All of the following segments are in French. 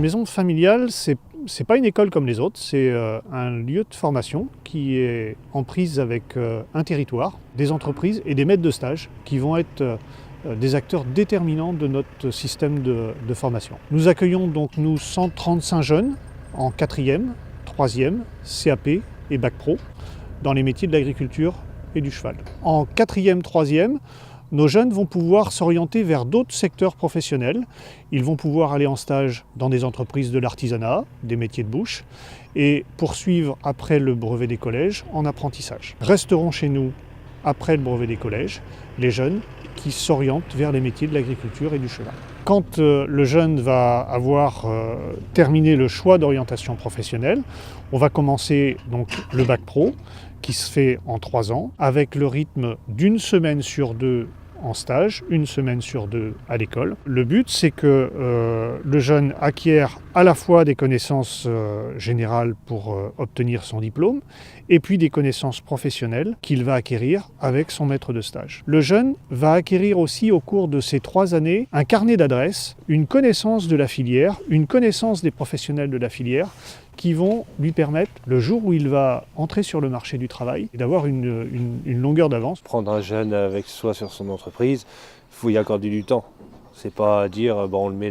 maison familiale, c'est pas une école comme les autres, c'est un lieu de formation qui est en prise avec un territoire, des entreprises et des maîtres de stage qui vont être des acteurs déterminants de notre système de formation. Nous accueillons donc 135 jeunes en 4e, 3e, CAP et Bac Pro dans les métiers de l'agriculture et du cheval. En 4e, 3e, nos jeunes vont pouvoir s'orienter vers d'autres secteurs professionnels. Ils vont pouvoir aller en stage dans des entreprises de l'artisanat, des métiers de bouche, et poursuivre après le brevet des collèges en apprentissage. Resteront chez nous, après le brevet des collèges, les jeunes qui s'orientent vers les métiers de l'agriculture et du cheval. Quand le jeune va avoir terminé le choix d'orientation professionnelle, on va commencer donc le Bac Pro, qui se fait en 3 ans, avec le rythme d'une semaine sur 2 en stage, 1 semaine sur 2 à l'école. Le but, c'est que le jeune acquiert à la fois des connaissances générales pour obtenir son diplôme, et puis des connaissances professionnelles qu'il va acquérir avec son maître de stage. Le jeune va acquérir aussi au cours de ces 3 années un carnet d'adresses, une connaissance de la filière, une connaissance des professionnels de la filière, qui vont lui permettre, le jour où il va entrer sur le marché du travail, d'avoir une longueur d'avance. Prendre un jeune avec soi sur son entreprise, il faut y accorder du temps. C'est pas dire bon, on le met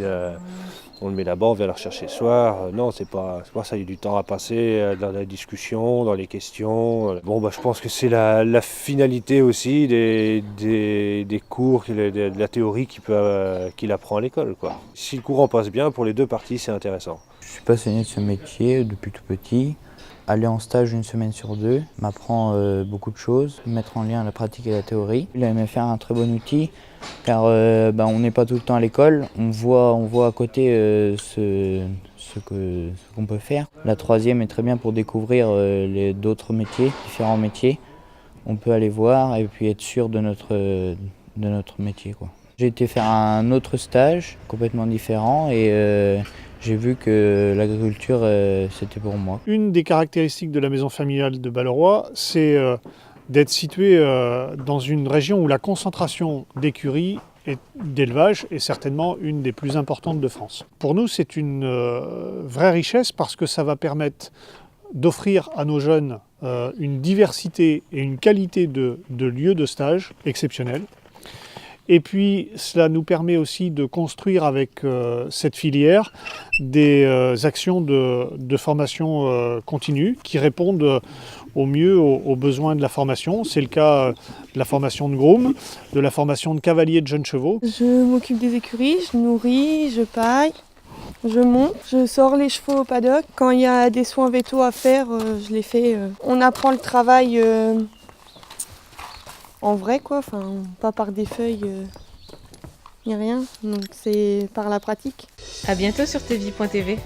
là-bas, on vient le rechercher le soir. Non, c'est pas ça, il y a du temps à passer dans la discussion, dans les questions. Je pense que c'est la finalité aussi des cours, de la théorie qu'il apprend à l'école, quoi. Si le courant passe bien, pour les deux parties, c'est intéressant. Je suis passionné de ce métier depuis tout petit. Aller en stage 1 semaine sur 2 m'apprend beaucoup de choses, mettre en lien la pratique et la théorie. Il aimait faire un très bon outil car on n'est pas tout le temps à l'école, on voit à côté ce qu'on peut faire. La 3e est très bien pour découvrir d'autres métiers, différents métiers. On peut aller voir et puis être sûr de notre métier, quoi. J'ai été faire un autre stage complètement différent et j'ai vu que l'agriculture, c'était pour moi. Une des caractéristiques de la maison familiale de Balleroy, c'est d'être située dans une région où la concentration d'écuries et d'élevage est certainement une des plus importantes de France. Pour nous, c'est une vraie richesse parce que ça va permettre d'offrir à nos jeunes une diversité et une qualité de lieux de stage exceptionnels. Et puis, cela nous permet aussi de construire avec cette filière des actions de formation continue qui répondent au mieux aux besoins de la formation. C'est le cas de la formation de groom, de la formation de cavalier de jeunes chevaux. Je m'occupe des écuries, je nourris, je paille, je monte, je sors les chevaux au paddock. Quand il y a des soins vétos à faire, je les fais. On apprend le travail en vrai, quoi, pas par des feuilles ni rien, donc c'est par la pratique. À bientôt sur tvie.tv.